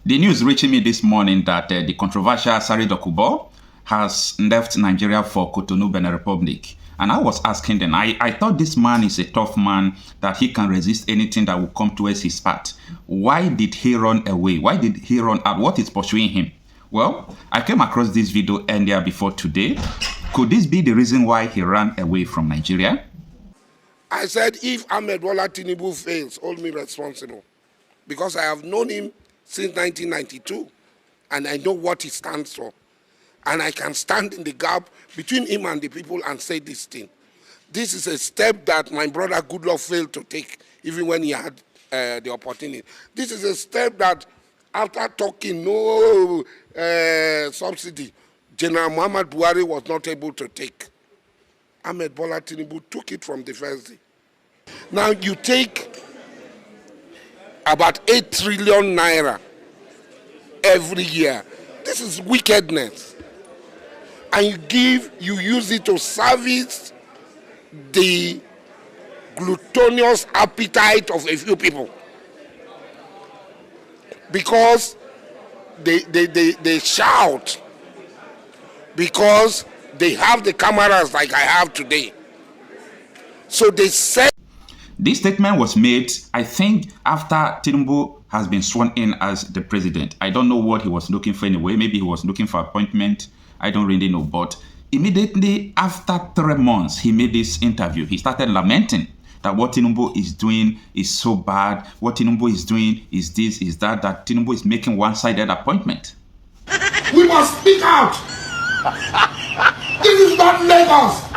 The news reaching me this morning that the controversial Asari Dokubo has left Nigeria for Cotonou, Benin Republic. And I was asking them, I thought this man is a tough man, that he can resist anything that will come towards his path. Why did he run away? Why did he run out? What is pursuing him? Well, I came across this video earlier before today. Could this be the reason why he ran away from Nigeria? I said, if Ahmed Tinubu fails, hold me responsible. Because I have known him since 1992, and I know what he stands for. And I can stand in the gap between him and the people and say this thing. This is a step that my brother Goodluck failed to take, even when he had the opportunity. This is a step that, after talking no subsidy, General Muhammad Buhari was not able to take. Ahmed Bola Tinubu took it from the first day. Now you take about 8 trillion naira every year. This is wickedness. And you use it to service the gluttonous appetite of a few people. Because they shout, because they have the cameras like I have today. So they said. This statement was made, I think, after Tinubu has been sworn in as the president. I don't know what he was looking for anyway. Maybe he was looking for appointment. I don't really know. But immediately after 3 months, he made this interview. He started lamenting that what Tinubu is doing is so bad. What Tinubu is doing is this, is that Tinubu is making one-sided appointment. We must speak out. This is not Lagos.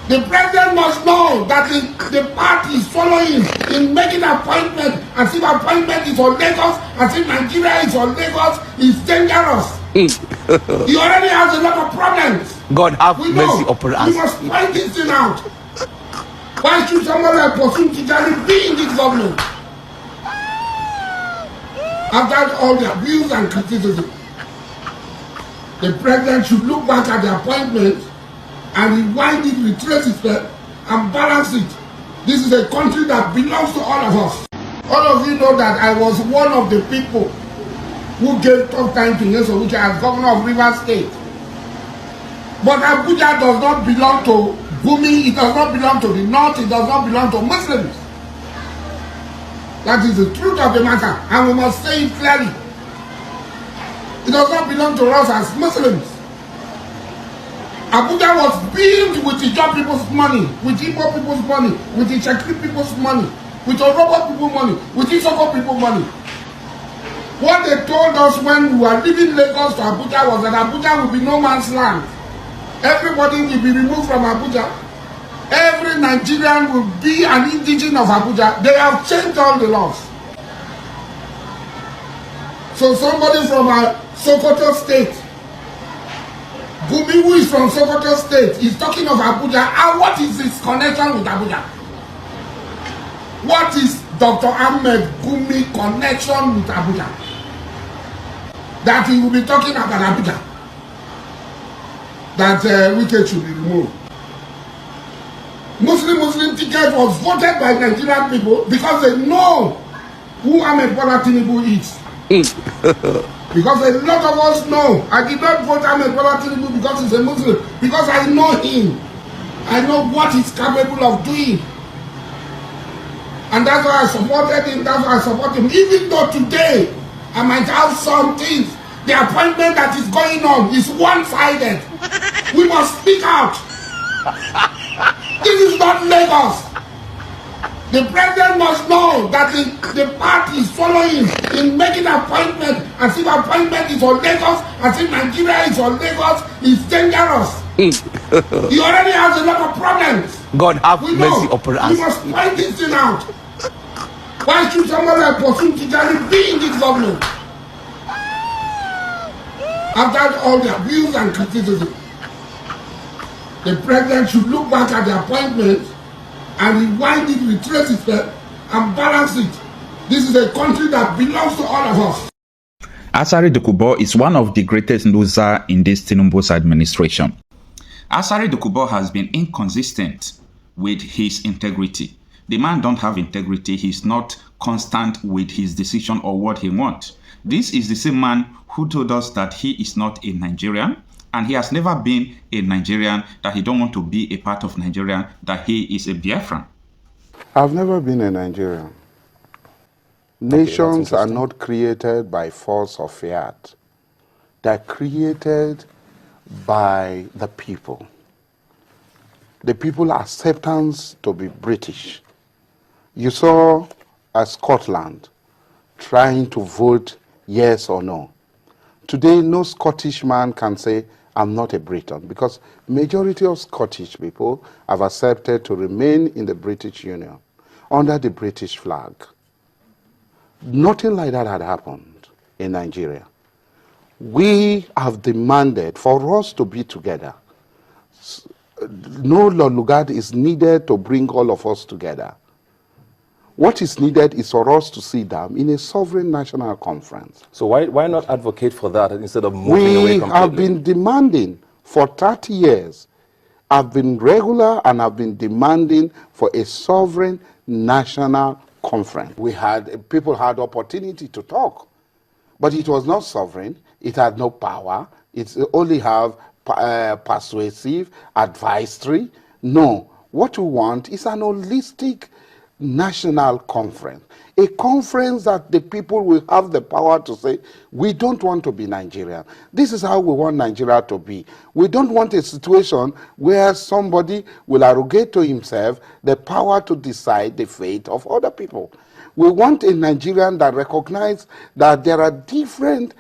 The president must know that the party is following in making appointment, as if appointment is on Lagos, as if Nigeria is on Lagos, is dangerous. He already has a lot of problems. God have mercy upon us. We must point this thing out. Why should somebody like Posun Tijani be in this government? After all the abuse and criticism, the president should look back at the appointment and rewind it, retrace it, and balance it. This is a country that belongs to all of us. All of you know that I was one of the people who gave tough time to Nyesom Wike as governor of Rivers State. But Abuja does not belong to Gumi, it does not belong to the North, it does not belong to Muslims. That is the truth of the matter, and we must say it clearly. It does not belong to us as Muslims. Abuja was built with Ijaw people's money, with Igbo people's money, with the Shekri people's money, with Orobo people's money, with Isoko people's money. What they told us when we were leaving Lagos to Abuja was that Abuja will be no man's land. Everybody will be removed from Abuja. Every Nigerian will be an indigene of Abuja. They have changed all the laws. So somebody from Sokoto State, Gumi, who is from Sokoto State, is talking of Abuja. And what is his connection with Abuja? What is Dr. Ahmed Gumi connection with Abuja? That he will be talking about Abuja. That Wike should be removed. Muslim ticket was voted by Nigerian people because they know who Ahmed Bola Tinubu is. Because a lot of us know. I did not vote Ahmed Bola Tinubu because he's a Muslim. Because I know him. I know what he's capable of doing. And that's why I supported him. That's why I support him. Even though today I might have some things. The appointment that is going on is one-sided. We must speak out. This is not Lagos. The president must know that the party is following in making appointment, as if appointment is on Lagos, as if Nigeria is on Lagos, is dangerous. He already has a lot of problems. God have mercy upon us. We must point this thing out. Why should somebody like Posun Tijani be in this government? After all the abuse and criticism, the president should look back at the appointment and rewind it, retrace it, and balance it. This is a country that belongs to all of us. Asari Dokubo is one of the greatest losers in this Tinubu's administration. Asari Dokubo has been inconsistent with his integrity. The man don't have integrity. He's not constant with his decision or what he wants. This is the same man who told us that he is not a Nigerian, and he has never been a Nigerian, that he don't want to be a part of Nigeria, that he is a Biafran. I've never been a Nigerian. Nations are not created by force or fiat. They're created by the people. The people's acceptance to be British. You saw Scotland trying to vote yes or no. Today, no Scottish man can say, I'm not a Briton, because majority of Scottish people have accepted to remain in the British Union under the British flag. Nothing like that had happened in Nigeria. We have demanded for us to be together. No Lord is needed to bring all of us together. What is needed is for us to sit down in a sovereign national conference. So why not advocate for that instead of moving away completely? We have been demanding for 30 years. I've been regular and I've been demanding for a sovereign national conference. People had opportunity to talk, but it was not sovereign. It had no power. It only have persuasive, advisory. No, what we want is an holistic national conference, a conference that the people will have the power to say, we don't want to be Nigerian. This is how we want Nigeria to be. We don't want a situation where somebody will arrogate to himself the power to decide the fate of other people. We want a Nigerian that recognizes that there are different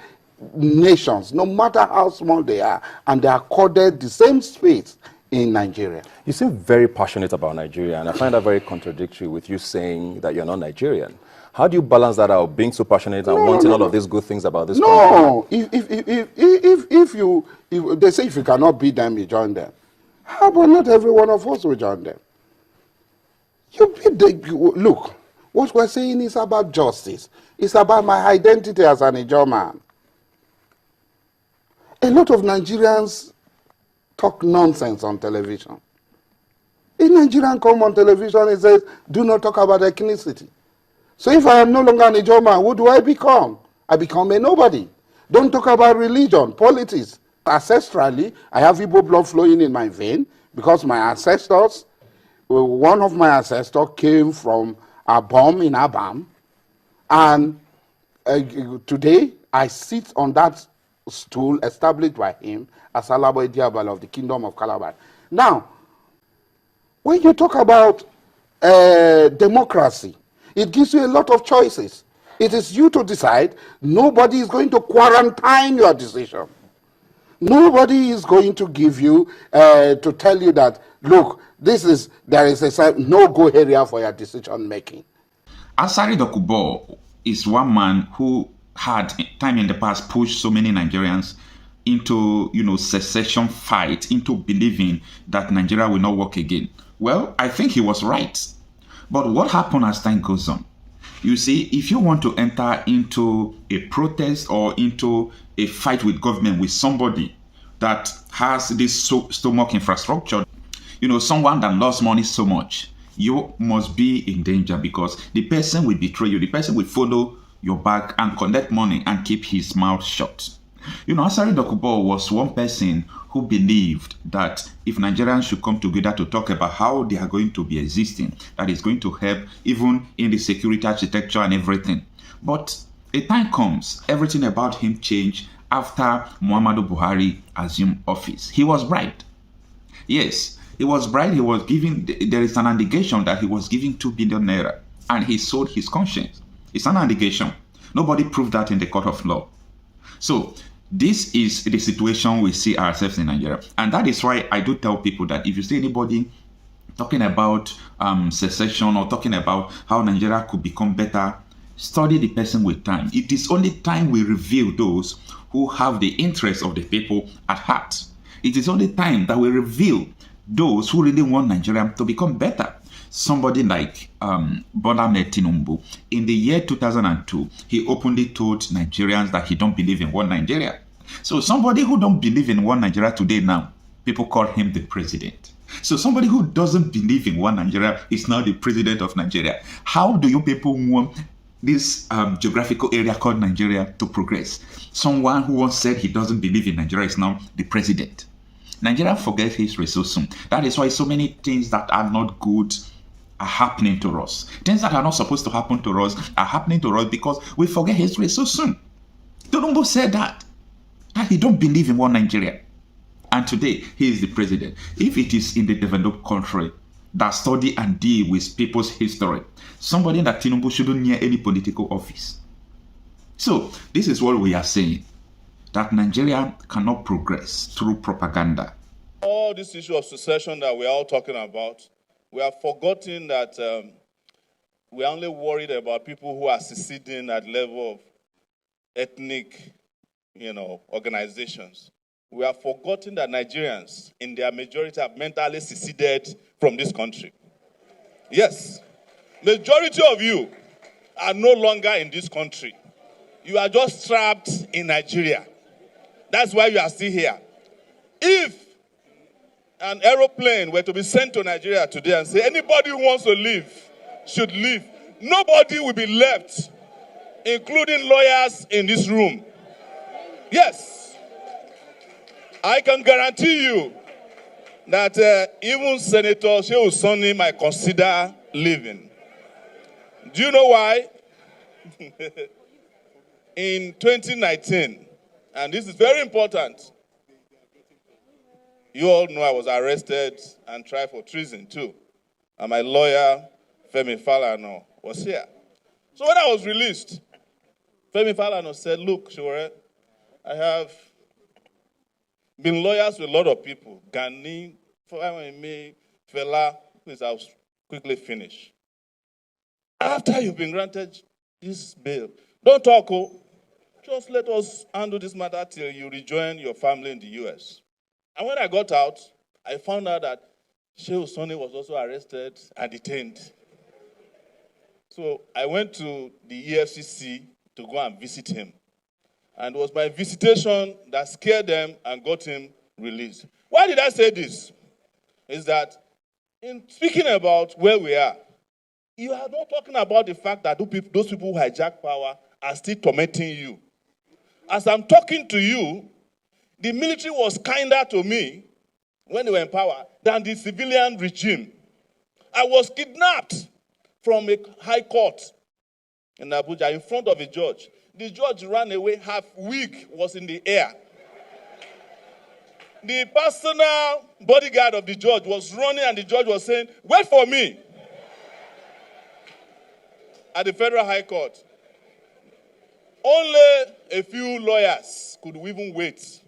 nations, no matter how small they are, and they are accorded the same space in Nigeria. You seem very passionate about Nigeria, and I find that very contradictory with you saying that you're not Nigerian. How do you balance that out, being so passionate and wanting all of these good things about this country? No, if they say if you cannot beat them, you join them. How about not every one of us will join them? Look, what we're saying is about justice. It's about my identity as an Ijaw man. A lot of Nigerians talk nonsense on television. A Nigerian come on television and says, do not talk about ethnicity. So if I am no longer an Ijaw man, who do I become? I become a nobody. Don't talk about religion, politics. Ancestrally, I have Igbo blood flowing in my vein because my ancestors, one of my ancestors came from Abom in Abam, and today I sit on that stool established by him as Alabo Diabal of the Kingdom of Calabar. Now, when you talk about democracy, it gives you a lot of choices. It is you to decide. Nobody is going to quarantine your decision. Nobody is going to give you, to tell you that, look, there is a no-go area for your decision making. Asari Dokubo is one man who had time in the past pushed so many Nigerians into, secession fight, into believing that Nigeria will not work again. Well, I think he was right. But what happened as time goes on? You see, if you want to enter into a protest or into a fight with government with somebody that has this stomach infrastructure, someone that lost money so much, you must be in danger, because the person will betray you. The person will follow your back and collect money and keep his mouth shut. Asari Dokubo was one person who believed that if Nigerians should come together to talk about how they are going to be existing, that is going to help even in the security architecture and everything. But a time comes, everything about him changed after Muhammadu Buhari assumed office. He was bribed. Yes, he was bribed. He was giving, there is an allegation that he was giving 2 billion naira and he sold his conscience. It's an allegation. Nobody proved that in the court of law. So this is the situation we see ourselves in Nigeria. And that is why I do tell people that if you see anybody talking about secession or talking about how Nigeria could become better, study the person with time. It is only time we reveal those who have the interests of the people at heart. It is only time that we reveal those who really want Nigeria to become better. Somebody like Bola Tinubu, in the year 2002, he openly told Nigerians that he don't believe in one Nigeria. So somebody who don't believe in one Nigeria today now, people call him the president. So somebody who doesn't believe in one Nigeria is now the president of Nigeria. How do you people want this geographical area called Nigeria to progress. Someone who once said he doesn't believe in Nigeria is now the president. Nigeria forgets history so soon. That is why so many things that are not good are happening to us. Things that are not supposed to happen to us are happening to us because we forget history so soon. Tinubu said that he don't believe in one Nigeria. And today, he is the president. If it is in the developed country that study and deal with people's history, somebody that Tinubu shouldn't near any political office. So, this is what we are saying, that Nigeria cannot progress through propaganda. All this issue of secession that we are all talking about, we have forgotten that we are only worried about people who are seceding at level of ethnic, organizations. We have forgotten that Nigerians, in their majority, have mentally seceded from this country. Yes, majority of you are no longer in this country. You are just trapped in Nigeria. That's why you are still here. If an aeroplane were to be sent to Nigeria today and say anybody who wants to leave should leave, nobody will be left, including lawyers in this room. Yes, I can guarantee you that even Senator Shehu Sani might consider leaving. Do you know why? In 2019, and this is very important, you all know I was arrested and tried for treason too. And my lawyer, Femi Falana, was here. So when I was released, Femi Falana said, look, Shore, I have been lawyers with a lot of people. Gani, Fela, please, I'll quickly finish. After you've been granted this bail, don't talk, just let us handle this matter till you rejoin your family in the US. And when I got out, I found out that Shehu Sani was also arrested and detained. So I went to the EFCC to go and visit him. And it was my visitation that scared them and got him released. Why did I say this? Is that in speaking about where we are, you are not talking about the fact that those people who hijack power are still tormenting you. As I'm talking to you, the military was kinder to me when they were in power than the civilian regime. I was kidnapped from a high court in Abuja in front of a judge. The judge ran away, half wig was in the air. The personal bodyguard of the judge was running and the judge was saying, wait for me. At the Federal High Court, only a few lawyers could even wait.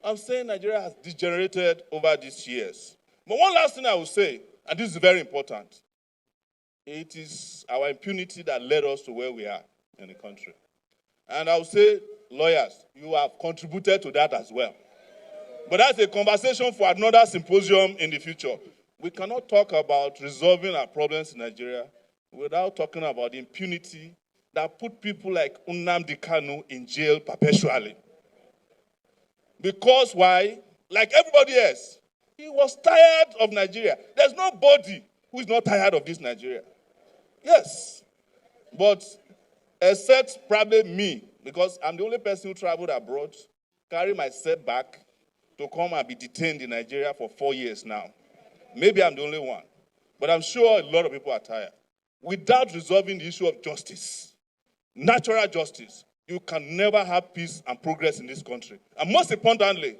I'm saying Nigeria has degenerated over these years. But one last thing I will say, and this is very important, it is our impunity that led us to where we are in the country. And I will say, lawyers, you have contributed to that as well. But that's a conversation for another symposium in the future. We cannot talk about resolving our problems in Nigeria without talking about the impunity that put people like Nnamdi Kanu in jail perpetually. Because why? Like everybody else, he was tired of Nigeria. There's nobody who is not tired of this Nigeria. Yes. But except probably me, because I'm the only person who traveled abroad, carry myself back to come and be detained in Nigeria for 4 years now. Maybe I'm the only one. But I'm sure a lot of people are tired. Without resolving the issue of justice, natural justice, you can never have peace and progress in this country. And most importantly,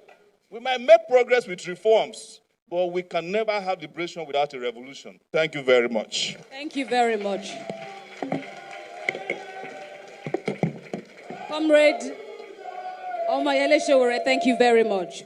we might make progress with reforms, but we can never have liberation without a revolution. Thank you very much. Thank you very much. Comrade Omayele Showore, thank you very much.